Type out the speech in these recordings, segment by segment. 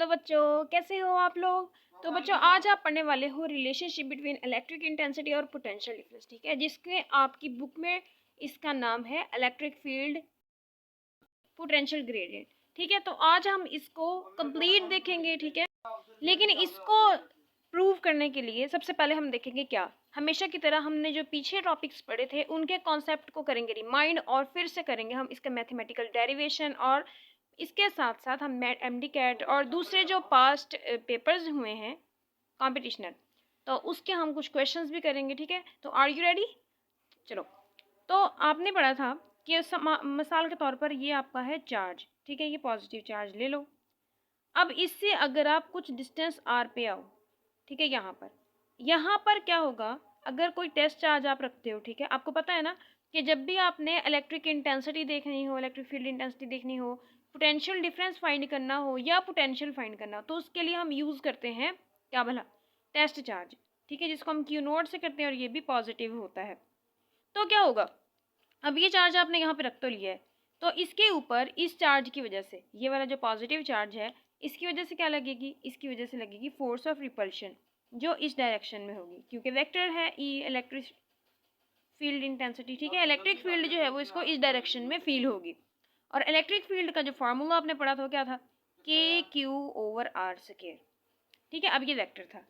Hello बच्चों, कैसे हो आप लोग। तो बच्चों आज आप पढ़ने वाले हो रिलेशनशिप बिटवीन इलेक्ट्रिक इंटेंसिटी और पोटेंशियल डिफरेंस, ठीक है, जिसके आपकी बुक में इसका नाम है इलेक्ट्रिक फील्ड पोटेंशियल ग्रेडियंट। ठीक है, तो आज हम इसको कंप्लीट देखेंगे, ठीक है। लेकिन इसको प्रूव करने के लिए सबसे पहले हम देखेंगे क्या, हमेशा की तरह हमने जो पीछे टॉपिक्स पढ़े थे उनके कॉन्सेप्ट को करेंगे रिमाइंड और फिर से करेंगे हम इसका मैथमेटिकल डेरिवेशन, और इसके साथ साथ हम एमडी कैट और दूसरे जो पास्ट पेपर्स हुए हैं कॉम्पिटिशनल, तो उसके हम कुछ क्वेश्चंस भी करेंगे, ठीक है। तो आर यू रेडी। चलो, तो आपने पढ़ा था कि मिसाल के तौर पर ये आपका है चार्ज, ठीक है, ये पॉजिटिव चार्ज ले लो। अब इससे अगर आप कुछ डिस्टेंस आर पे आओ, ठीक है, यहाँ पर क्या होगा, अगर कोई टेस्ट चार्ज आप रखते हो, ठीक है, आपको पता है ना कि जब भी आपने इलेक्ट्रिक इंटेंसिटी देखनी हो, इलेक्ट्रिक फील्ड इंटेंसिटी देखनी हो, पोटेंशियल डिफरेंस फाइंड करना हो या पोटेंशियल फाइंड करना हो, तो उसके लिए हम यूज़ करते हैं क्या भला, टेस्ट चार्ज, ठीक है, जिसको हम क्यू नोट से करते हैं और ये भी पॉजिटिव होता है। तो क्या होगा, अब ये चार्ज आपने यहाँ पे रख तो लिया है, तो इसके ऊपर इस चार्ज की वजह से, ये वाला जो पॉजिटिव चार्ज है, इसकी वजह से क्या लगेगी, इसकी वजह से लगेगी फोर्स ऑफ रिपल्शन, जो इस डायरेक्शन में होगी, क्योंकि वेक्टर है ई इलेक्ट्रिक फील्ड इंटेंसिटी, ठीक है, इलेक्ट्रिक फील्ड जो है वो इसको इस डायरेक्शन में फील होगी। और इलेक्ट्रिक फील्ड का जो फार्मूला आपने पढ़ा था वो क्या था, के क्यू ओवर आर स्क्वायर, ठीक है। अब ये वेक्टर था।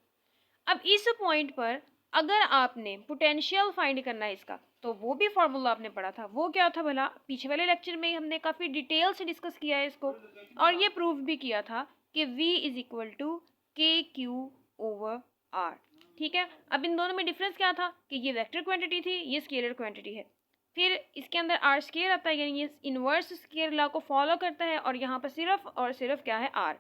अब इस पॉइंट पर अगर आपने पोटेंशियल फाइंड करना है इसका, तो वो भी फार्मूला आपने पढ़ा था, वो क्या था भला, पीछे वाले लेक्चर में हमने काफ़ी डिटेल से डिस्कस किया है इसको, और ये प्रूव भी किया था कि V इज इक्वल टू के क्यू ओवर आर, ठीक है। अब इन दोनों में डिफरेंस क्या था कि ये वेक्टर क्वांटिटी थी, ये स्केलर क्वांटिटी है, फिर इसके अंदर आर स्केयर आता है, यानी ये इनवर्स स्केयर लॉ को फॉलो करता है, और यहाँ पर सिर्फ और सिर्फ क्या है, आर,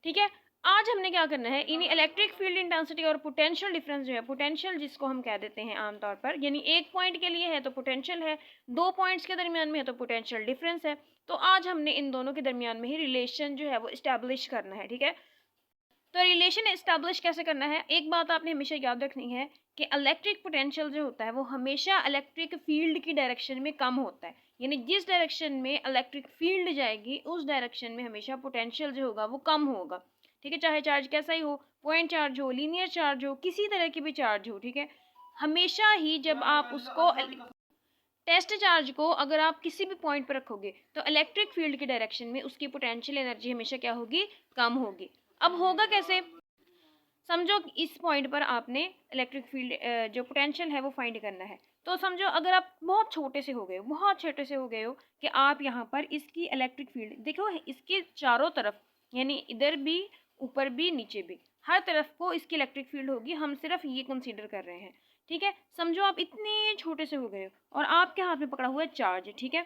ठीक है। आज हमने क्या करना है, इन इलेक्ट्रिक फील्ड इंटेंसिटी और पोटेंशियल डिफरेंस जो है, पोटेंशियल जिसको हम कह देते हैं आमतौर पर, यानी एक पॉइंट के लिए है तो पोटेंशियल है, दो पॉइंट्स के दरमियान में है तो पोटेंशियल डिफरेंस है। तो आज हमने इन दोनों के दरमियान में ही रिलेशन जो है वो इस्टेब्लिश करना है, ठीक है। तो रिलेशन इस्टेब्लिश कैसे करना है, एक बात आपने हमेशा याद रखनी है कि इलेक्ट्रिक पोटेंशियल जो होता है वो हमेशा इलेक्ट्रिक फील्ड की डायरेक्शन में कम होता है, यानी जिस डायरेक्शन में इलेक्ट्रिक फील्ड जाएगी उस डायरेक्शन में हमेशा पोटेंशियल जो होगा वो कम होगा, ठीक है, चाहे चार्ज कैसा ही हो, पॉइंट चार्ज हो, लीनियर चार्ज हो, किसी तरह की भी चार्ज हो, ठीक है। हमेशा ही जब आप उसको टेस्ट चार्ज को अगर आप किसी भी पॉइंट पर रखोगे तो इलेक्ट्रिक फील्ड की डायरेक्शन में उसकी पोटेंशियल एनर्जी हमेशा क्या होगी, कम होगी। अब होगा कैसे, समझो इस पॉइंट पर आपने इलेक्ट्रिक फील्ड जो पोटेंशियल है वो फाइंड करना है, तो समझो अगर आप बहुत छोटे से हो गए हो, बहुत छोटे से हो गए हो कि आप यहाँ पर इसकी इलेक्ट्रिक फील्ड देखो, इसके चारों तरफ, यानी इधर भी, ऊपर भी, नीचे भी, हर तरफ को इसकी इलेक्ट्रिक फील्ड होगी, हम सिर्फ ये कंसीडर कर रहे हैं, ठीक है। समझो आप इतने छोटे से हो गए हो और आपके हाथ में पकड़ा हुआ है चार्ज, ठीक है,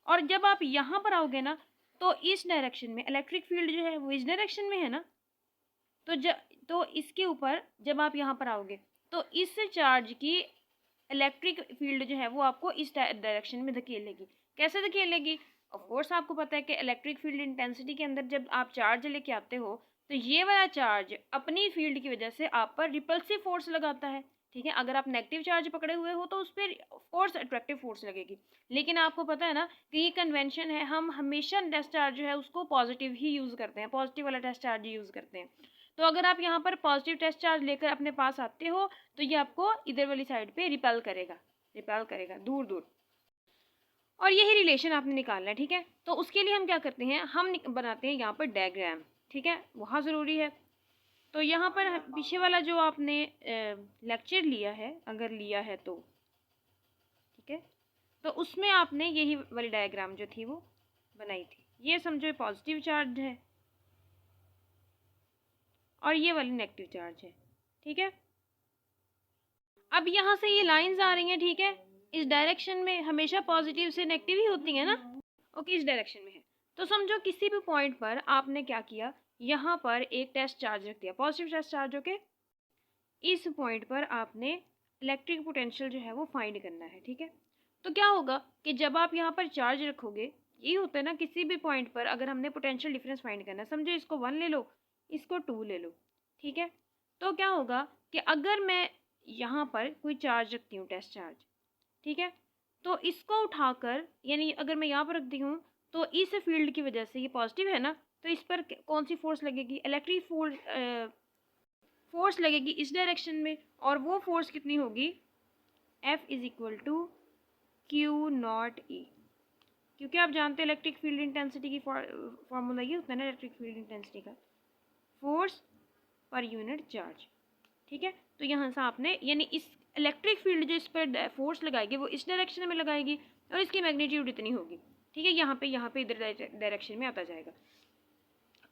और जब आप यहाँ पर आओगे ना तो इस डायरेक्शन में इलेक्ट्रिक फील्ड जो है वो इस डायरेक्शन में है ना, तो इसके ऊपर जब आप यहाँ पर आओगे तो इस चार्ज की इलेक्ट्रिक फील्ड जो है वो आपको इस डायरेक्शन में धकेलेगी। कैसे धकेलेगी, ऑफ कोर्स आपको पता है कि इलेक्ट्रिक फील्ड इंटेंसिटी के अंदर जब आप चार्ज लेके आते हो तो ये वाला चार्ज अपनी फील्ड की वजह से आप पर रिपल्सिव फोर्स लगाता है, ठीक है। अगर आप नेगेटिव चार्ज पकड़े हुए हो तो उस पर फोर्स अट्रैक्टिव फोर्स लगेगी, लेकिन आपको पता है ना कि ये कन्वेंशन है, हम हमेशा टेस्ट चार्ज जो है उसको पॉजिटिव ही यूज़ करते हैं, पॉजिटिव वाला टेस्ट चार्ज यूज़ करते हैं। तो अगर आप यहाँ पर पॉजिटिव टेस्ट चार्ज लेकर अपने पास आते हो तो ये आपको इधर वाली साइड पे रिपेल करेगा दूर दूर, और यही रिलेशन आपने निकालना है, ठीक है। तो उसके लिए हम क्या करते हैं, हम बनाते हैं यहाँ पर डायग्राम, ठीक है, बहुत ज़रूरी है। तो यहाँ पर पीछे वाला जो आपने लेक्चर लिया है, अगर लिया है तो ठीक है, तो उसमें आपने यही वाली डायग्राम जो थी वो बनाई थी। ये समझो पॉजिटिव चार्ज है और ये वाली नेगेटिव चार्ज है, ठीक है। अब यहाँ से ये लाइंस आ रही हैं, ठीक है, इस डायरेक्शन में हमेशा पॉजिटिव से नेगेटिव ही होती है ना, ओके, इस डायरेक्शन में है। तो समझो किसी भी पॉइंट पर आपने क्या किया, यहाँ पर एक टेस्ट चार्ज रख दिया, पॉजिटिव टेस्ट चार्ज, ओके। इस पॉइंट पर आपने इलेक्ट्रिक पोटेंशियल जो है वो फाइंड करना है, ठीक है। तो क्या होगा कि जब आप यहाँ पर चार्ज रखोगे, ये होता है ना, किसी भी पॉइंट पर अगर हमने पोटेंशियल डिफरेंस फाइंड करना है, समझो इसको 1 ले लो, इसको 2 ले लो, ठीक है। तो क्या होगा कि अगर मैं यहाँ पर कोई चार्ज रखती हूँ, टेस्ट चार्ज, ठीक है, तो इसको उठाकर, यानी अगर मैं यहाँ पर रखती हूँ तो इस फील्ड की वजह से ये पॉजिटिव है ना, तो इस पर कौन सी फोर्स लगेगी, इलेक्ट्रिक फोर्स लगेगी इस डायरेक्शन में, और वो फोर्स कितनी होगी, F is equal to q naught E, क्योंकि आप जानते हैं इलेक्ट्रिक फील्ड इंटेंसिटी की फॉर्मूला ये होता है ना इलेक्ट्रिक फील्ड इंटेंसिटी का, फोर्स पर यूनिट चार्ज। ठीक है, तो यहाँ से आपने यानी इस इलेक्ट्रिक फील्ड जो इस पर फोर्स लगाएगी वो इस डायरेक्शन में लगाएगी और इसकी मैग्नीट्यूड इतनी होगी। ठीक है, यहाँ पे इधर डायरेक्शन में आता जाएगा।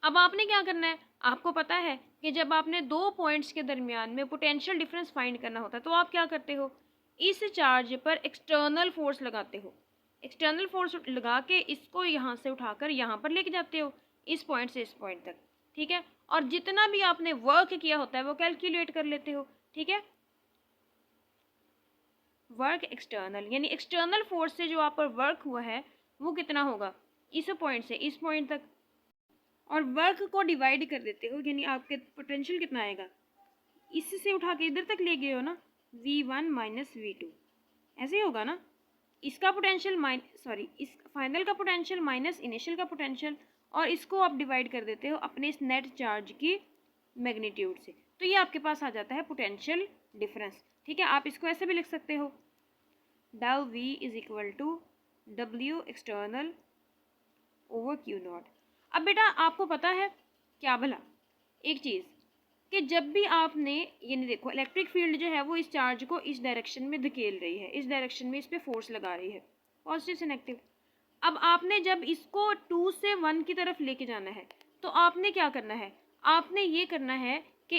अब आपने क्या करना है, आपको पता है कि जब आपने दो पॉइंट्स के दरमियान में पोटेंशियल डिफरेंस फाइंड करना होता है तो आप क्या करते हो, इस चार्ज पर एक्सटर्नल फोर्स लगाते हो, एक्सटर्नल फोर्स लगा के इसको यहाँ से उठाकर यहाँ पर लेके जाते हो, इस पॉइंट से इस पॉइंट तक। ठीक है, और जितना भी आपने वर्क किया होता है वो कैलकुलेट कर लेते हो। ठीक है, वर्क एक्सटर्नल यानी एक्सटर्नल फोर्स से जो आप पर वर्क हुआ है वो कितना होगा, इस पॉइंट से इस पॉइंट तक, और वर्क को डिवाइड कर देते हो, यानी आपके पोटेंशियल कितना आएगा, इससे उठा के इधर तक ले गए हो ना, V1 माइनस V2, ऐसे ही होगा ना, इसका पोटेंशियल इस फाइनल का पोटेंशियल माइनस इनिशियल का पोटेंशियल, और इसको आप डिवाइड कर देते हो अपने इस नेट चार्ज की मैग्नीट्यूड से, तो ये आपके पास आ जाता है पोटेंशियल डिफरेंस। ठीक है, आप इसको ऐसे भी लिख सकते हो, del V is equal to W external over Q naught. अब बेटा आपको पता है क्या भला एक चीज़, कि जब भी आपने यानी देखो इलेक्ट्रिक फील्ड जो है वो इस चार्ज को इस डायरेक्शन में धकेल रही है, इस डायरेक्शन में इस पर फोर्स लगा रही है, पॉजिटिव से नेगेटिव। अब आपने जब इसको 2 से 1 की तरफ लेके जाना है तो आपने क्या करना है, आपने ये करना है कि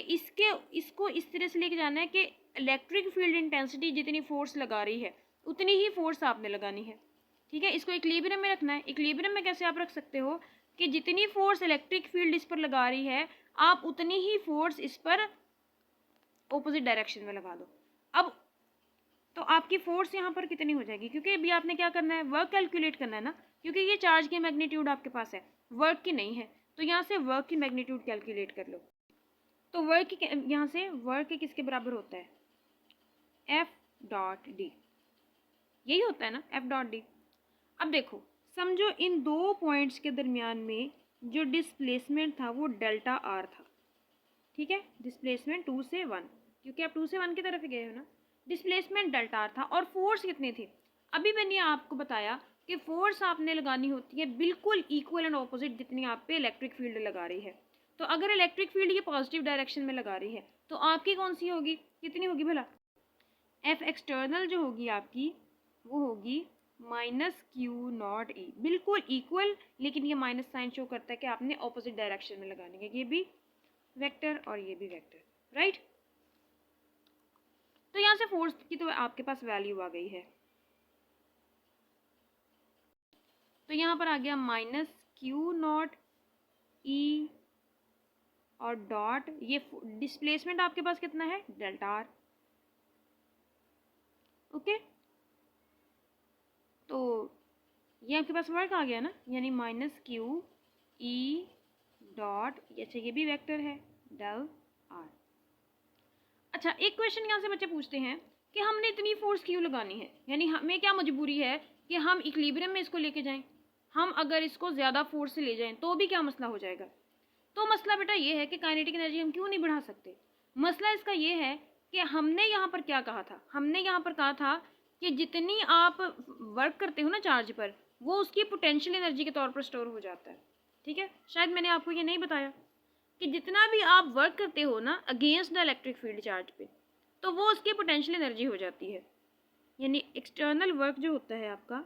इसको इस तरह से लेके जाना है कि इलेक्ट्रिक फील्ड इंटेंसिटी जितनी फोर्स लगा रही है उतनी ही फोर्स आपने लगानी है। ठीक है, इसको इक्विलिब्रियम में रखना है। इक्विलिब्रियम में कैसे आप रख सकते हो कि जितनी फोर्स इलेक्ट्रिक फील्ड इस पर लगा रही है आप उतनी ही फोर्स इस पर ऑपोजिट डायरेक्शन में लगा दो। अब तो आपकी फोर्स यहाँ पर कितनी हो जाएगी, क्योंकि अभी आपने क्या करना है, वर्क कैलकुलेट करना है ना, क्योंकि ये चार्ज की मैग्नीट्यूड आपके पास है, वर्क की नहीं है, तो यहाँ से वर्क की मैग्नीट्यूड कैलकुलेट कर लो। तो वर्क की यहाँ से वर्क किसके बराबर होता है, F डॉट डी, यही होता है ना F डॉट डी। अब देखो समझो इन दो पॉइंट्स के दरमियान में जो डिस्प्लेसमेंट था वो डेल्टा आर था। ठीक है, डिस्प्लेसमेंट 2 से 1, क्योंकि आप 2 से 1 की तरफ ही गए हो ना, डिस्प्लेसमेंट डेल्टा आर था, और फोर्स कितनी थी, अभी मैंने आपको बताया कि फोर्स आपने लगानी होती है बिल्कुल इक्वल एंड ऑपोजिट जितनी आप पे इलेक्ट्रिक फील्ड लगा रही है। तो अगर इलेक्ट्रिक फील्ड ये पॉजिटिव डायरेक्शन में लगा रही है तो आपकी कौन सी होगी, कितनी होगी भला, F एक्सटर्नल जो होगी आपकी वो होगी माइनस क्यू नॉट ई, बिल्कुल इक्वल, लेकिन ये माइनस साइन शो करता है कि आपने ऑपोजिट डायरेक्शन में लगानी है, ये भी वेक्टर और ये भी वेक्टर, राइट। तो यहाँ से फोर्स की तो आपके पास वैल्यू आ गई है, तो यहाँ पर आ गया माइनस क्यू नॉट ई और डॉट, ये डिस्प्लेसमेंट आपके पास कितना है, डेल्टा आर। ओके, तो ये आपके पास वर्क आ गया ना, यानी माइनस क्यू ई डॉट, अच्छा ये भी वेक्टर है, डेल आर। अच्छा एक क्वेश्चन यहाँ से बच्चे पूछते हैं कि हमने इतनी फोर्स क्यों लगानी है, यानी हमें क्या मजबूरी है कि हम इक्विलिब्रियम में इसको लेके जाएं, हम अगर इसको ज़्यादा फोर्स से ले जाएं तो भी क्या मसला हो जाएगा। तो मसला बेटा ये है कि काइनेटिक एनर्जी हम क्यों नहीं बढ़ा सकते। मसला इसका ये है कि हमने यहाँ पर क्या कहा था, हमने यहाँ पर कहा था कि जितनी आप वर्क करते हो ना चार्ज पर वो उसकी पोटेंशियल एनर्जी के तौर पर स्टोर हो जाता है। ठीक है, शायद मैंने आपको ये नहीं बताया कि जितना भी आप वर्क करते हो ना against the electric field charge पे तो वो उसकी पोटेंशियल एनर्जी हो जाती है, यानी एक्सटर्नल वर्क जो होता है आपका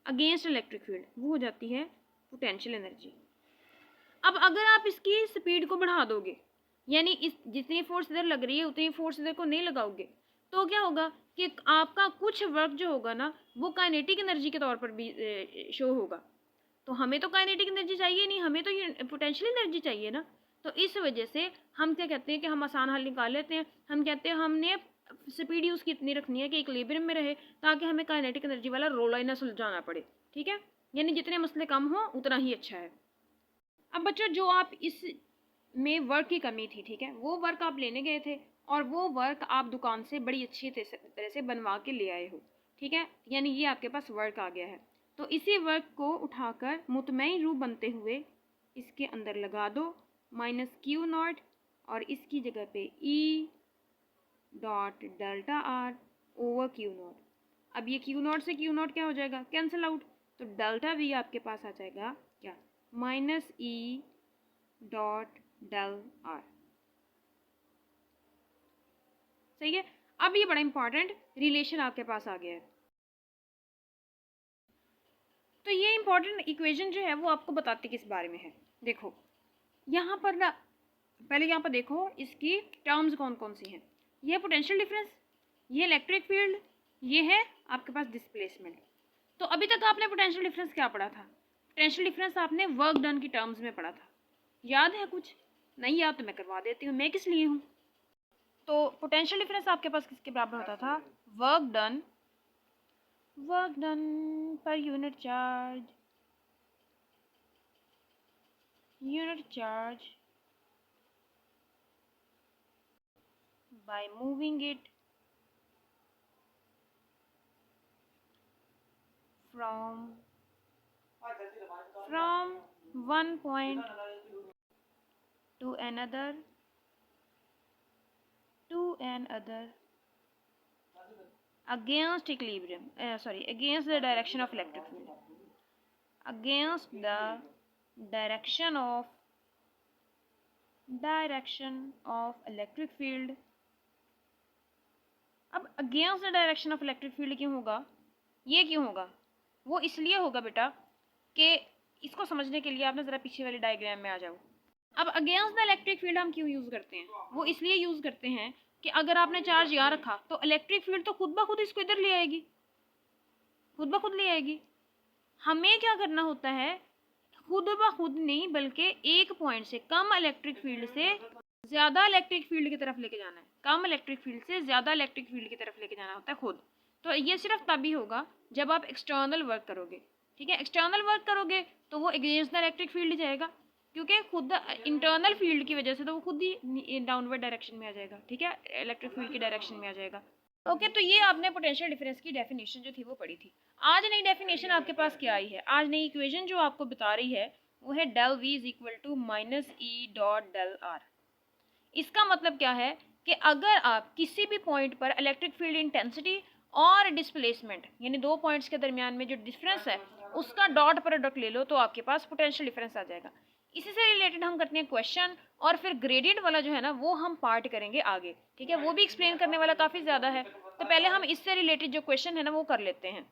अगेंस्ट इलेक्ट्रिक फील्ड वो हो जाती है पोटेंशियल एनर्जी। अब अगर आप इसकी स्पीड को बढ़ा दोगे, यानी इस जितनी फोर्स इधर लग रही है उतनी फोर्स इधर को नहीं लगाओगे, तो क्या होगा कि आपका कुछ वर्क जो होगा ना वो काइनेटिक एनर्जी के तौर पर भी शो होगा। तो हमें तो काइनेटिक एनर्जी चाहिए नहीं, हमें तो ये पोटेंशियल एनर्जी चाहिए ना। तो इस वजह से हम क्या कहते हैं कि हम आसान हल निकाल लेते हैं, हम कहते हैं हमने स्पीड यूज़ कितनी रखनी है कि इक्विलिब्रियम में रहे ताकि हमें काइनेटिक एनर्जी वाला रोला ही ना सुलझाना पड़े। ठीक है, यानी जितने मसले कम हो उतना ही अच्छा है। अब बच्चों जो आप इस में वर्क की कमी थी, ठीक है, वो वर्क आप लेने गए थे और वो वर्क आप दुकान से बड़ी अच्छी तरह से बनवा के ले आए हो। ठीक है, यानी ये आपके पास वर्क आ गया है। तो इसी वर्क को उठाकर मुतमईन रूप बनते हुए इसके अंदर लगा दो माइनस क्यू नॉट और इसकी जगह पे e dot delta r over q naught. अब ये क्यू नॉट से क्यू नॉट क्या हो जाएगा, कैंसिल आउट, तो डेल्टा वी आपके पास आ जाएगा क्या, minus e dot del r. सही है। अब ये बड़ा इंपॉर्टेंट रिलेशन आपके पास आ गया है। तो ये इंपॉर्टेंट इक्वेशन जो है वो आपको बताती किस बारे में है। देखो यहाँ पर ना, पहले यहाँ पर देखो इसकी टर्म्स कौन कौन सी हैं। ये पोटेंशियल डिफरेंस, ये इलेक्ट्रिक फील्ड, ये है आपके पास डिस्प्लेसमेंट। तो अभी तक आपने पोटेंशियल डिफरेंस क्या पढ़ा था, पोटेंशियल डिफरेंस आपने वर्क डन की टर्म्स में पढ़ा था। याद है कुछ? नहीं याद तो मैं करवा देती हूँ, मैं किस लिए हूँ। तो पोटेंशियल डिफरेंस आपके पास किसके बराबर होता था, वर्क डन पर unit charge by moving it from one point to another against equilibrium, against the direction of electric field, against the direction of electric field। अब against the direction of electric field क्यों होगा, ये क्यों होगा, वो इसलिए होगा बेटा कि इसको समझने के लिए आप ना ज़रा पीछे वाली डायग्राम में आ जाओ। अब अगेंस्ट द इलेक्ट्रिक फील्ड हम क्यों यूज़ करते हैं, वो इसलिए यूज़ करते हैं कि अगर आपने चार्ज यहाँ रखा तो इलेक्ट्रिक फील्ड तो खुद ब खुद इसको इधर ले आएगी, खुद ब खुद ले आएगी। हमें क्या करना होता है, खुद ब खुद नहीं बल्कि एक पॉइंट से कम इलेक्ट्रिक फील्ड से ज़्यादा इलेक्ट्रिक फील्ड की तरफ लेके जाना है, कम इलेक्ट्रिक फील्ड से ज़्यादा इलेक्ट्रिक फील्ड की तरफ लेके जाना होता है खुद। तो ये सिर्फ तभी होगा जब आप एक्सटर्नल वर्क करोगे। ठीक है, एक्सटर्नल वर्क करोगे तो वो अगेंस्ट द इलेक्ट्रिक फील्ड जाएगा, क्योंकि खुद इंटरनल फील्ड की वजह से तो वो खुद ही डाउनवर्ड डायरेक्शन में आ जाएगा। ठीक है, इलेक्ट्रिक फील्ड की डायरेक्शन में आ जाएगा। ओके, तो ये आपने पोटेंशियल डिफरेंस की डेफिनेशन जो थी वो पढ़ी थी। आज नई डेफिनेशन आपके पास क्या आई है, आज नई इक्वेशन जो आपको बता रही है वो है del v is equal to minus e dot del r. इसका मतलब क्या है कि अगर आप किसी भी पॉइंट पर इलेक्ट्रिक फील्ड इंटेंसिटी और डिस्प्लेसमेंट यानी दो पॉइंट्स के दरमियान में जो डिफरेंस है उसका डॉट प्रोडक्ट ले लो तो आपके पास पोटेंशियल डिफरेंस आ जाएगा। इसी से रिलेटेड हम करते हैं क्वेश्चन, और फिर ग्रेडियंट वाला जो है ना वो हम पार्ट करेंगे आगे। ठीक है, वो भी एक्सप्लेन करने वाला काफ़ी ज़्यादा है, तो पहले हम इससे रिलेटेड जो क्वेश्चन है ना वो कर लेते हैं।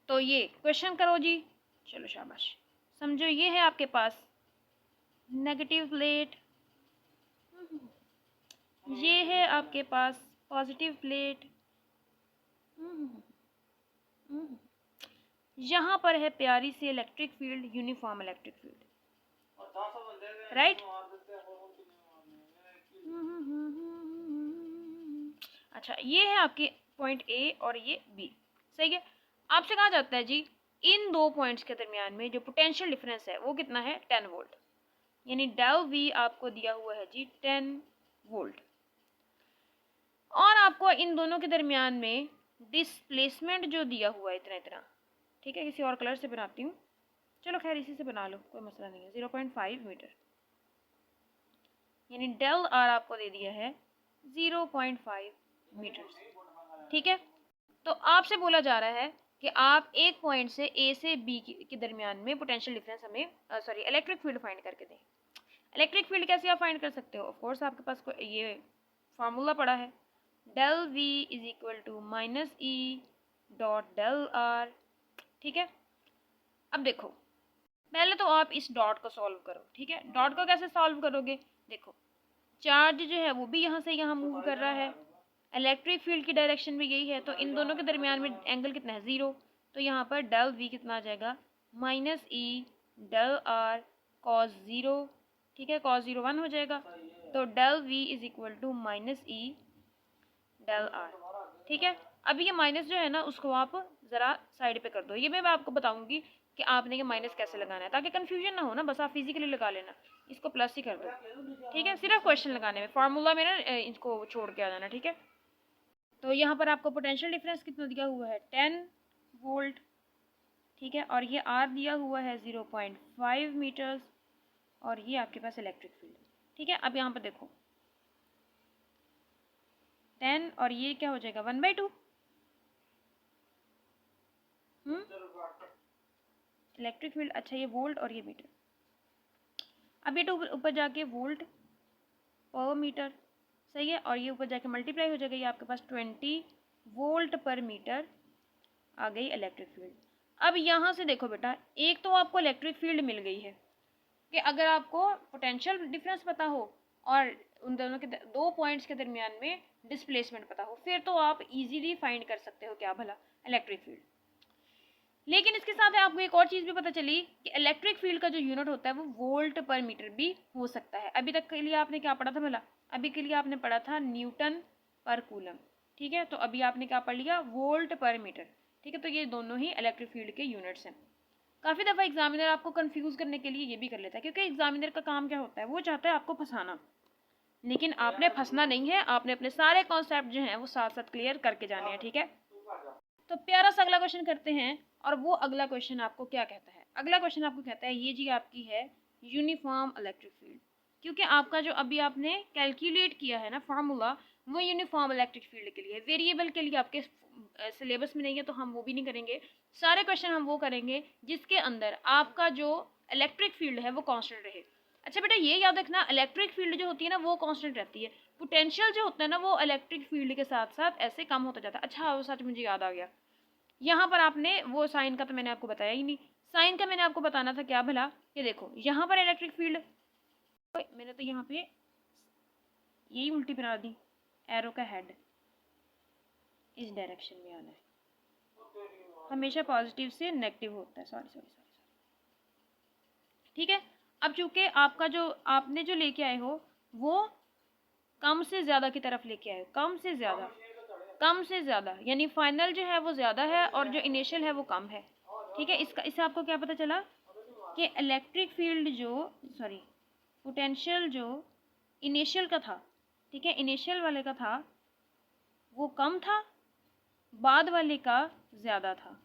तो ये क्वेश्चन करो जी, चलो शाबाश। समझो ये है आपके पास नेगेटिव प्लेट, ये है आपके पास पॉजिटिव प्लेट, यहाँ पर है प्यारी सी electric field, uniform electric field, right. अच्छा, ये है आपके पॉइंट ए और ये बी। सही है, आपसे कहा जाता है जी इन दो पॉइंट्स के दरमियान में जो पोटेंशियल डिफरेंस है वो कितना है, 10 वोल्ट, यानी डेल वी आपको दिया हुआ है जी 10 वोल्ट, और आपको इन दोनों के दरमियान में डिस्प्लेसमेंट जो दिया हुआ है इतना इतना। ठीक है, किसी और कलर से बनाती हूँ, चलो खैर इसी से बना लो, कोई मसला नहीं है, 0.5 मीटर, यानी डेल आर आपको दे दिया है 0.5 मीटर। ठीक है, तो आपसे बोला जा रहा है कि आप एक पॉइंट से ए से बी के दरमियान में पोटेंशियल डिफरेंस हमें इलेक्ट्रिक फील्ड फाइंड करके दें। इलेक्ट्रिक फील्ड कैसे आप फाइंड कर सकते हो, ऑफ कोर्स आपके पास ये फार्मूला पड़ा है, del v is equal to minus e dot del r. ठीक है, अब देखो पहले तो आप इस डॉट को सॉल्व करो। ठीक है, डॉट को कैसे सॉल्व करोगे, देखो चार्ज जो है वो भी यहाँ से यहाँ मूव कर रहा है, इलेक्ट्रिक फील्ड की डायरेक्शन भी यही है, तो इन दोनों के दरमियान में एंगल कितना है, 0, तो यहाँ पर डेल वी कितना आ जाएगा, minus e del r cos 0। ठीक है, कॉस 0 1 हो जाएगा, तो del v is equal to minus e del r. ठीक है, अभी ये माइनस जो है ना उसको आप ज़रा साइड पे कर दो, ये मैं आपको बताऊंगी कि आपने ये माइनस कैसे लगाना है ताकि कन्फ्यूजन ना हो ना, बस आप फिजिकली लगा लेना, इसको प्लस ही कर दो। ठीक है, सिर्फ क्वेश्चन लगाने में, फार्मूला में ना इसको छोड़ के आ जाना। ठीक है, तो यहाँ पर आपको पोटेंशियल डिफरेंस कितना दिया हुआ है, 10 वोल्ट। ठीक है, और ये आर दिया हुआ है 0.5 मीटर्स, और ये आपके पास इलेक्ट्रिक फील्ड, ठीक है। अब यहाँ पर देखो 10 और ये क्या हो जाएगा 1/2, इलेक्ट्रिक फील्ड। अच्छा ये वोल्ट और ये मीटर, अब ये तो ऊपर जाके वोल्ट पर मीटर, सही है, और ये ऊपर जाके मल्टीप्लाई हो जाएगा, ये आपके पास 20 वोल्ट पर मीटर आ गई इलेक्ट्रिक फील्ड। अब यहाँ से देखो बेटा, एक तो आपको इलेक्ट्रिक फील्ड मिल गई है कि अगर आपको पोटेंशियल डिफरेंस पता हो और उन दोनों के दो पॉइंट्स के दरमियान में डिस्प्लेसमेंट पता हो, फिर तो आप इजीली फाइंड कर सकते हो क्या भला, इलेक्ट्रिक फील्ड। लेकिन इसके साथ आपको एक और चीज़ भी पता चली कि इलेक्ट्रिक फील्ड का जो यूनिट होता है वो वोल्ट पर मीटर भी हो सकता है। अभी तक के लिए आपने क्या पढ़ा था भला, अभी के लिए आपने पढ़ा था न्यूटन पर कूलम, ठीक है। तो अभी आपने क्या पढ़ लिया, वोल्ट पर मीटर, ठीक है। तो ये दोनों ही इलेक्ट्रिक फील्ड के यूनिट्स हैं। काफ़ी दफ़ा एग्जामिनर आपको कंफ्यूज करने के लिए ये भी कर लेता है, क्योंकि एग्जामिनर का काम क्या होता है, वो चाहता है आपको फंसाना, लेकिन आपने फंसना नहीं है, आपने अपने सारे कॉन्सेप्ट जो हैं वो साथ साथ क्लियर करके जाने हैं, ठीक है। तो प्यारा सा अगला क्वेश्चन करते हैं, और वो अगला क्वेश्चन आपको क्या कहता है, अगला क्वेश्चन आपको कहता है ये जी आपकी है यूनिफॉर्म इलेक्ट्रिक फील्ड, क्योंकि आपका जो अभी आपने कैलकुलेट किया है ना फार्मूला, वो यूनिफॉर्म इलेक्ट्रिक फील्ड के लिए, वेरिएबल के लिए आपके सिलेबस में नहीं है, तो हम वो भी नहीं करेंगे। सारे क्वेश्चन हम वो करेंगे जिसके अंदर आपका जो इलेक्ट्रिक फील्ड है वो कांस्टेंट रहे। अच्छा बेटा ये याद रखना, इलेक्ट्रिक फील्ड जो होती है ना वो कांस्टेंट रहती है, पोटेंशियल जो होता है ना वो इलेक्ट्रिक फील्ड के साथ साथ ऐसे कम होता जाता है। अच्छा वो सच मुझे याद आ गया, यहाँ पर आपने वो साइन का तो मैंने आपको बताया ही नहीं, साइन का मैंने आपको बताना था क्या भला, ये देखो यहाँ पर इलेक्ट्रिक फील्ड, मैंने तो यहाँ पे यही उल्टी बना दी, एरो का हेड इस डायरेक्शन में आना है, हमेशा पॉजिटिव से नेगेटिव होता है, सॉरी, ठीक है। अब चूंकि आपका जो आपने जो लेके आए हो वो कम से ज़्यादा की तरफ लेके आए हो, कम से ज़्यादा यानी फाइनल जो है वो ज़्यादा है और जो इनिशियल है वो कम है, ठीक है। इससे आपको क्या पता चला कि इलेक्ट्रिक फील्ड पोटेंशियल जो इनिशियल का था, ठीक है, इनिशियल वाले का था वो कम था, बाद वाले का ज़्यादा था,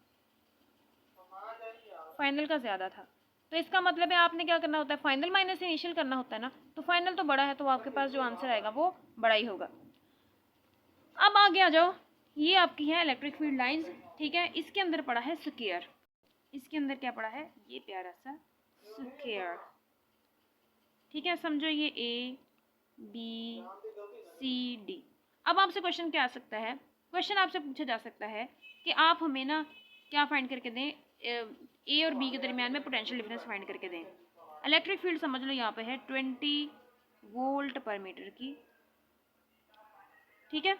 फाइनल का ज़्यादा था। तो इसका मतलब है आपने क्या करना होता है, फाइनल माइनस इनिशियल करना होता है ना, तो फाइनल तो बड़ा है तो आपके पास जो आंसर आएगा वो बड़ा ही होगा। अब आगे आ जाओ, ये आपकी है इलेक्ट्रिक फील्ड लाइंस, ठीक है। इसके अंदर पड़ा है स्क्वायर, इसके अंदर क्या पड़ा है, ये प्यारा सा स्क्वायर, ठीक है। समझो ये A B C D। अब आपसे क्वेश्चन क्या आ सकता है, क्वेश्चन आपसे पूछा जा सकता है कि आप हमें ना क्या फाइंड करके दें, A और B के दरमियान में पोटेंशियल डिफरेंस फाइंड करके दें। इलेक्ट्रिक फील्ड समझ लो यहाँ पे है 20 वोल्ट पर मीटर की, ठीक है,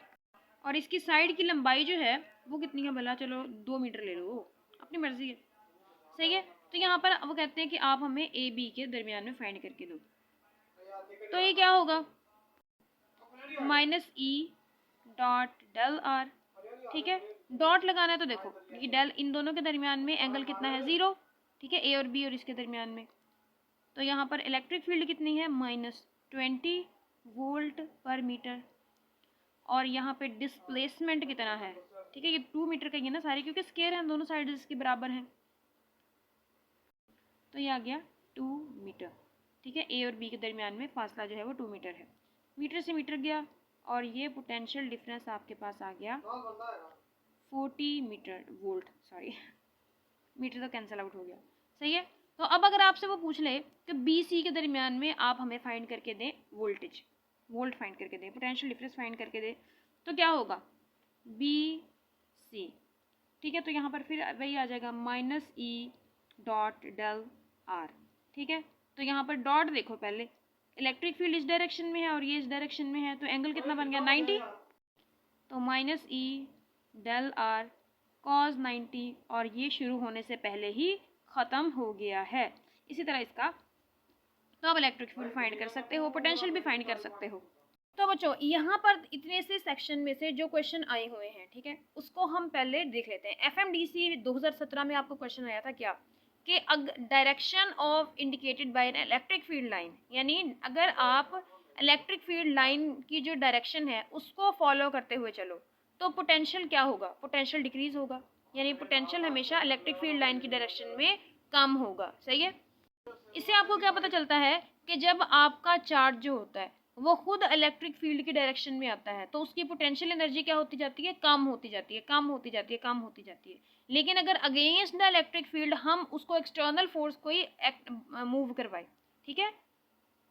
और इसकी साइड की लंबाई जो है वो कितनी है भला, चलो 2 मीटर ले लो, अपनी मर्जी है, सही है। तो यहाँ पर वो कहते हैं कि आप हमें A B के दरमियान में फाइंड करके दो, तो ये क्या होगा -E डॉट डेल R, ठीक है। डॉट लगाना है तो देखो ये डेल इन दोनों के दरमियान में एंगल कितना है 0, ठीक है, A और B और इसके दरमियान में। तो यहाँ पर इलेक्ट्रिक फील्ड कितनी है -20 वोल्ट पर मीटर, और यहाँ पे डिस्प्लेसमेंट कितना है, ठीक है, ये 2 मीटर का ही है ना सारे, क्योंकि स्क्वायर हैं दोनों साइड इसके बराबर हैं, तो ये आ गया 2 मीटर, ठीक है। A और B के दरमियान में फासला जो है वो 2 मीटर है, मीटर से मीटर गया, और ये पोटेंशियल डिफरेंस आपके पास आ गया 40 मीटर वोल्ट, सॉरी मीटर तो कैंसिल आउट हो गया, सही है। तो अब अगर आपसे वो पूछ ले कि B C के दरमियान में आप हमें फाइंड करके दें वोल्टेज, वोल्ट फाइंड करके दें, पोटेंशियल डिफरेंस फाइंड करके दें, तो क्या होगा B C, ठीक है। तो यहाँ पर फिर वही आ जाएगा -E डॉट डेल R, ठीक है। तो यहाँ पर डॉट देखो, पहले इलेक्ट्रिक फील्ड इस डायरेक्शन में है और ये इस डायरेक्शन में है, तो एंगल कितना बन गया 90, तो -E डेल R cos 90, और ये शुरू होने से पहले ही ख़त्म हो गया है। इसी तरह इसका तो आप इलेक्ट्रिक फील्ड फाइंड कर सकते हो, पोटेंशियल भी फाइंड कर सकते हो। तो बच्चों यहाँ पर इतने से सेक्शन में से जो क्वेश्चन आए हुए हैं, ठीक है, उसको हम पहले देख लेते हैं। FMDC 2017 में आपको क्वेश्चन आया था क्या कि direction of indicated by an electric field line, यानी अगर आप इलेक्ट्रिक फील्ड लाइन की जो डायरेक्शन है उसको फॉलो करते हुए चलो तो पोटेंशियल क्या होगा, पोटेंशियल डिक्रीज होगा, यानी पोटेंशियल हमेशा इलेक्ट्रिक फील्ड लाइन की डायरेक्शन में कम होगा, सही है। इससे आपको क्या पता चलता है कि जब आपका चार्ज जो होता है वो खुद इलेक्ट्रिक फील्ड की डायरेक्शन में आता है तो उसकी पोटेंशियल एनर्जी क्या होती जाती है, कम होती जाती है, कम होती जाती है, कम होती जाती है। लेकिन अगर अगेंस्ट द इलेक्ट्रिक फील्ड हम उसको एक्सटर्नल फोर्स कोई मूव करवाए, ठीक है,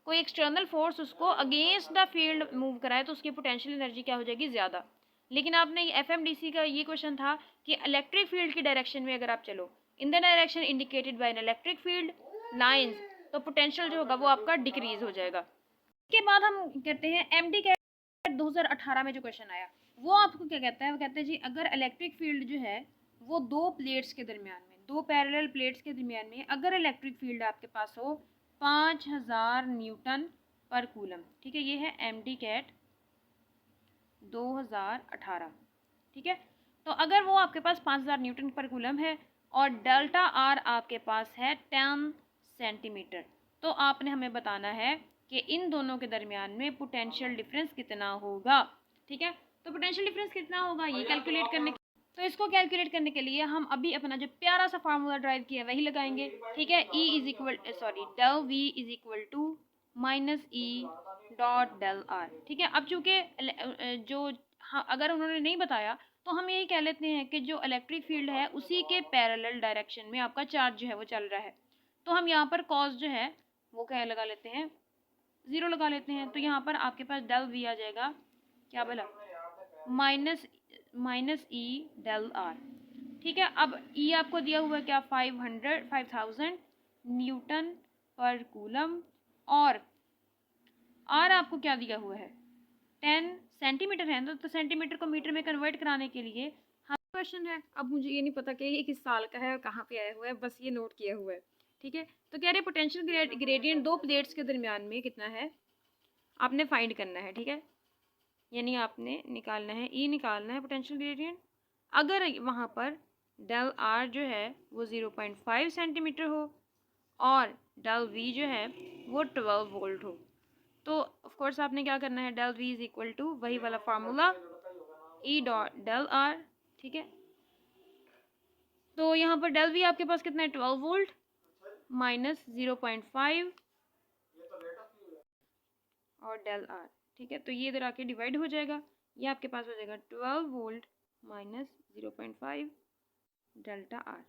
कोई एक्सटर्नल फोर्स उसको अगेंस्ट द फील्ड मूव कराए तो उसकी पोटेंशियल एनर्जी क्या हो जाएगी, ज़्यादा। लेकिन आपने एफएमडीसी का ये क्वेश्चन था कि इलेक्ट्रिक फील्ड की डायरेक्शन में अगर आप चलो in the direction indicated by an electric field lines, तो पोटेंशियल जो होगा वो आपका डिक्रीज हो जाएगा। इसके बाद हम कहते हैं एमडी कैट 2018 में जो क्वेश्चन आया वो आपको क्या कहता है, वो कहते हैं जी अगर इलेक्ट्रिक फील्ड जो है वो दो प्लेट्स के दरमियान में, दो पैरेलल प्लेट्स के दरमियान में अगर इलेक्ट्रिक फील्ड आपके पास हो 5000 न्यूटन पर कूलम, ठीक है, ये है एमडी कैट 2018, ठीक है। तो अगर वो आपके पास 5000 न्यूटन पर कूलम है और डेल्टा आर आपके पास है 10 सेंटीमीटर, तो आपने हमें बताना है कि इन दोनों के दरमियान में पोटेंशियल डिफरेंस कितना होगा, ठीक है। तो पोटेंशियल डिफरेंस कितना होगा ये कैलकुलेट करने के, तो इसको कैलकुलेट करने के लिए हम अभी अपना जो प्यारा सा फार्मूला ड्राइव किया है वही लगाएंगे, ठीक है। E is equal del v is equal to minus e dot del r, ठीक है। अब चूंकि जो हाँ, अगर उन्होंने नहीं बताया तो हम यही कह लेते हैं कि जो इलेक्ट्रिक फील्ड है उसी के पैरेलल डायरेक्शन में आपका चार्ज जो है वो चल रहा है, तो हम यहाँ पर कॉस जो है वो क्या लगा लेते हैं, 0 लगा लेते हैं। तो यहाँ पर आपके पास डेल वी आ जाएगा, क्या बोला, माइनस ई डेल आर, ठीक है। अब ई आपको दिया हुआ है क्या, 5000 न्यूटन पर कूलम, और आर आपको क्या दिया हुआ है 10 सेंटीमीटर है, तो सेंटीमीटर को मीटर में कन्वर्ट कराने के लिए हम क्वेश्चन है। अब मुझे ये नहीं पता कि ये किस साल का है और कहाँ पे आया हुआ है, बस ये नोट किया हुआ है, ठीक है। तो कह रहे पोटेंशियल ग्रेडियंट दो प्लेट्स के दरमियान में कितना है आपने फाइंड करना है, ठीक है, यानी आपने निकालना है, ई निकालना है पोटेंशियल ग्रेडियंट। अगर वहाँ पर डेल आर जो है वो 0.5 सेंटीमीटर हो और डेल वी जो है वो 12 वोल्ट हो, तो ऑफ कोर्स आपने क्या करना है, del v is equal to वही वाला formula e dot del r, ठीक है। तो यहाँ पर डेल वी आपके पास कितना है 12 वोल्ट माइनस 0.5 और डेल आर, ठीक है। तो ये इधर आके डिवाइड हो जाएगा, ये आपके पास हो जाएगा 12 वोल्ट माइनस 0.5 डेल्टा आर,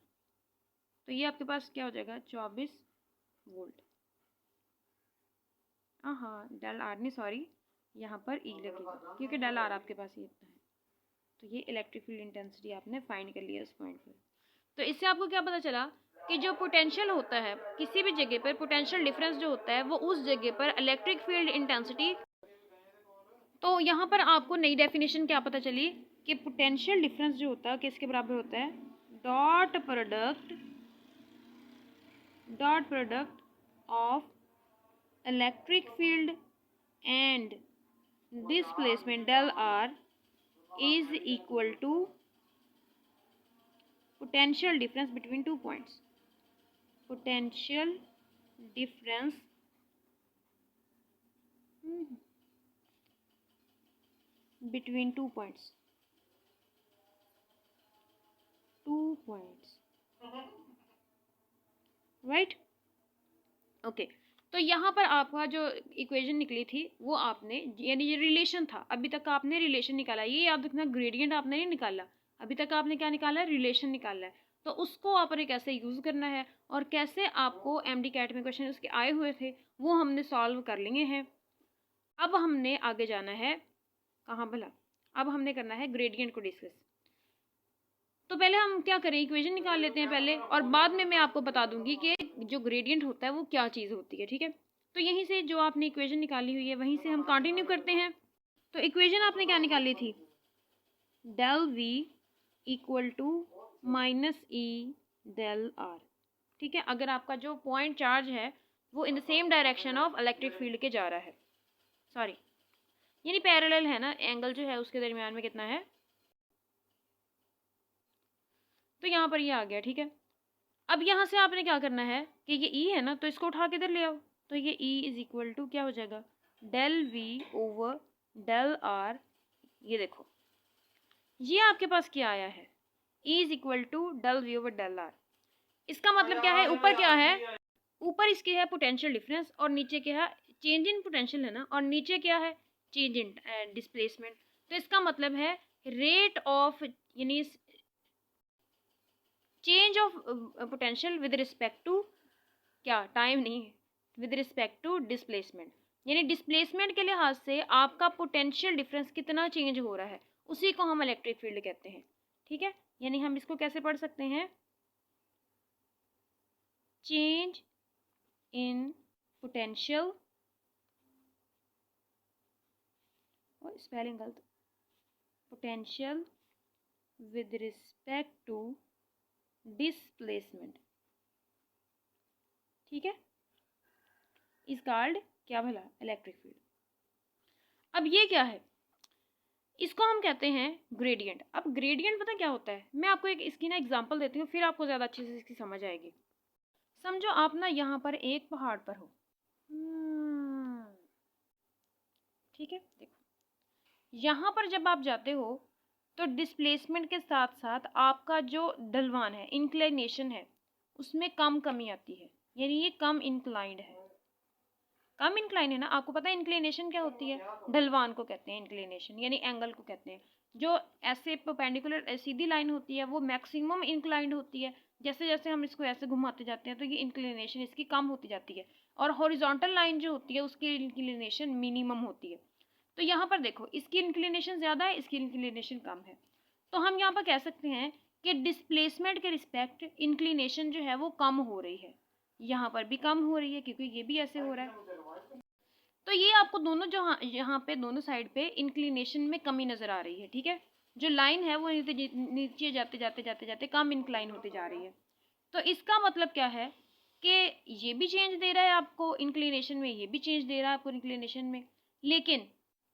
तो ये आपके पास क्या हो जाएगा 24 वोल्ट। हाँ डेल आर नहीं, सॉरी, यहाँ पर ई लगेगा क्योंकि डेल आर आपके पास ये इतना है। तो ये इलेक्ट्रिक फील्ड इंटेंसिटी आपने फाइंड कर लिया इस पॉइंट पर। तो इससे आपको क्या पता चला कि जो पोटेंशियल होता है किसी भी जगह पर, पोटेंशियल डिफरेंस जो होता है वो उस जगह पर इलेक्ट्रिक फील्ड इंटेंसिटी। तो यहाँ पर आपको नई डेफिनेशन क्या पता चली कि पोटेंशियल डिफरेंस जो होता है किसके बराबर होता है, dot product of electric field and displacement del r is equal to potential difference between 2 points, potential difference between 2 points, right, okay. तो यहाँ पर आपका जो इक्वेशन निकली थी वो आपने, यानी ये रिलेशन था, अभी तक आपने रिलेशन निकाला, ये याद रखना ग्रेडियंट आपने नहीं निकाला, अभी तक आपने क्या निकाला है, रिलेशन निकाला है। तो उसको आपने कैसे यूज़ करना है और कैसे आपको एमडी कैट में क्वेश्चन उसके आए हुए थे वो हमने सॉल्व कर लिए हैं। अब हमने आगे जाना है कहाँ भला, अब हमने करना है ग्रेडियंट को डिस्कस। तो पहले हम क्या करें, इक्वेशन निकाल लेते हैं पहले, और बाद में मैं आपको बता दूंगी कि जो ग्रेडियंट होता है वो क्या चीज़ होती है, ठीक है। तो यहीं से जो आपने इक्वेशन निकाली हुई है वहीं से हम कंटिन्यू करते हैं। तो इक्वेशन आपने क्या निकाली थी, del v equal to minus e del r, ठीक है। अगर आपका जो पॉइंट चार्ज है वो in the same direction of electric field के जा रहा है, सॉरी यानी पैरेलल है ना, एंगल जो है उसके दरमियान में कितना है, तो यहाँ पर ये आ गया, ठीक है। अब यहाँ से आपने क्या करना है कि ये ई है ना, तो इसको उठा के इधर ले आओ, तो ये ई इज इक्वल टू क्या हो जाएगा, del v over del r. ये देखो ये आपके पास क्या आया है, e is equal to del v over del r. इसका मतलब क्या है, ऊपर क्या है, ऊपर इसके है पोटेंशियल डिफरेंस और नीचे क्या है, चेंज इन पोटेंशियल है ना, और नीचे क्या है, चेंज इन डिस्प्लेसमेंट। तो इसका मतलब है रेट ऑफ यानी change of potential with respect to क्या, टाइम नहीं, विद रिस्पेक्ट टू डिस्प्लेसमेंट, यानी डिस्प्लेसमेंट के लिहाज से आपका पोटेंशियल डिफरेंस कितना चेंज हो रहा है, उसी को हम इलेक्ट्रिक फील्ड कहते हैं। ठीक है, यानी हम इसको कैसे पढ़ सकते हैं, चेंज इन पोटेंशियल, और स्पेलिंग गलत, potential with respect to displacement. ठीक है, इज कॉल्ड क्या भला, इलेक्ट्रिक फील्ड। अब ये क्या है, इसको हम कहते हैं ग्रेडियंट। अब ग्रेडियंट पता क्या होता है, मैं आपको एक इसकी ना एग्जांपल देती हूँ, फिर आपको ज़्यादा अच्छे से इसकी समझ आएगी। समझो आप ना यहाँ पर एक पहाड़ पर हो, ठीक है, देखो यहाँ पर जब आप जाते हो तो डिस्प्लेसमेंट के साथ साथ आपका जो ढलवान है, इंक्लिनेशन है, उसमें कमी आती है, यानी ये कम इंक्लाइंड है, कम इंक्लाइन है ना। आपको पता है इंक्लिनेशन क्या होती है, ढलवान को कहते हैं इंक्लिनेशन, यानी एंगल को कहते हैं। जो ऐसे परपेंडिकुलर सीधी लाइन होती है वो मैक्सिमम इंक्लाइंड होती है, जैसे जैसे हम इसको ऐसे घुमाते जाते हैं तो ये इंक्लिनेशन इसकी कम होती जाती है, और हॉरिजॉन्टल लाइन जो होती है उसकी इंक्लिनेशन मिनिमम होती है। तो यहाँ पर देखो इसकी इंक्लिनेशन ज़्यादा है, इसकी इंक्लिनेशन कम है, तो हम यहाँ पर कह सकते हैं कि डिस्प्लेसमेंट के रिस्पेक्ट इंक्लिनेशन जो है वो कम हो रही है, यहाँ पर भी कम हो रही है क्योंकि ये भी ऐसे हो रहा है। तो ये आपको दोनों जो यहाँ पे दोनों साइड पे इंक्लिनेशन में कमी नज़र आ रही है। ठीक है, जो लाइन है वो नीचे जाते जाते जाते जाते कम इंक्लाइन होती जा रही है। तो इसका मतलब क्या है कि ये भी चेंज दे रहा है आपको इंक्लिनेशन में, ये भी चेंज दे रहा है आपको इंक्लिनेशन में। लेकिन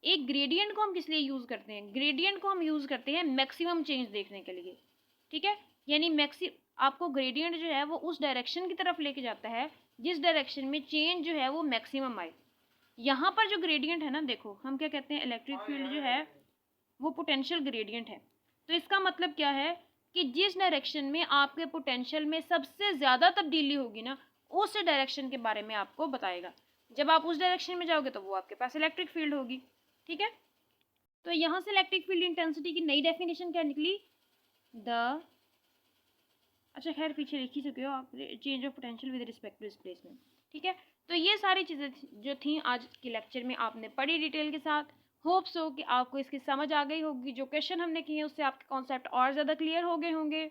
एक ग्रेडियंट को हम किस लिए यूज़ करते हैं, ग्रेडियंट को हम यूज़ करते हैं मैक्सिमम चेंज देखने के लिए। ठीक है, यानी आपको ग्रेडियंट जो है वो उस डायरेक्शन की तरफ लेके जाता है जिस डायरेक्शन में चेंज जो है वो मैक्सिमम आए। यहाँ पर जो ग्रेडियंट है ना, देखो हम क्या कहते हैं, इलेक्ट्रिक फील्ड जो है वो पोटेंशियल ग्रेडियंट है। तो इसका मतलब क्या है कि जिस डायरेक्शन में आपके पोटेंशियल में सबसे ज़्यादा तब्दीली होगी ना, उस डायरेक्शन के बारे में आपको बताएगा। जब आप उस डायरेक्शन में जाओगे तो वो आपके पास इलेक्ट्रिक फील्ड होगी। ठीक है, तो यहाँ से इलेक्ट्रिक फील्ड इंटेंसिटी की नई डेफिनेशन क्या निकली, अच्छा खैर पीछे लिख ही चुके हो आप, change of potential with respect to displacement. ठीक है, तो ये सारी चीज़ें जो थी आज के लेक्चर में आपने पढ़ी डिटेल के साथ। होप्स हो कि आपको इसकी समझ आ गई होगी, जो क्वेश्चन हमने किए उससे आपके कॉन्सेप्ट और ज़्यादा क्लियर हो गए होंगे।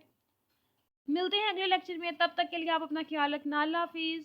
मिलते हैं अगले लेक्चर में, तब तक के लिए आप अपना ख्याल रखना, अल्लाह हाफिज़।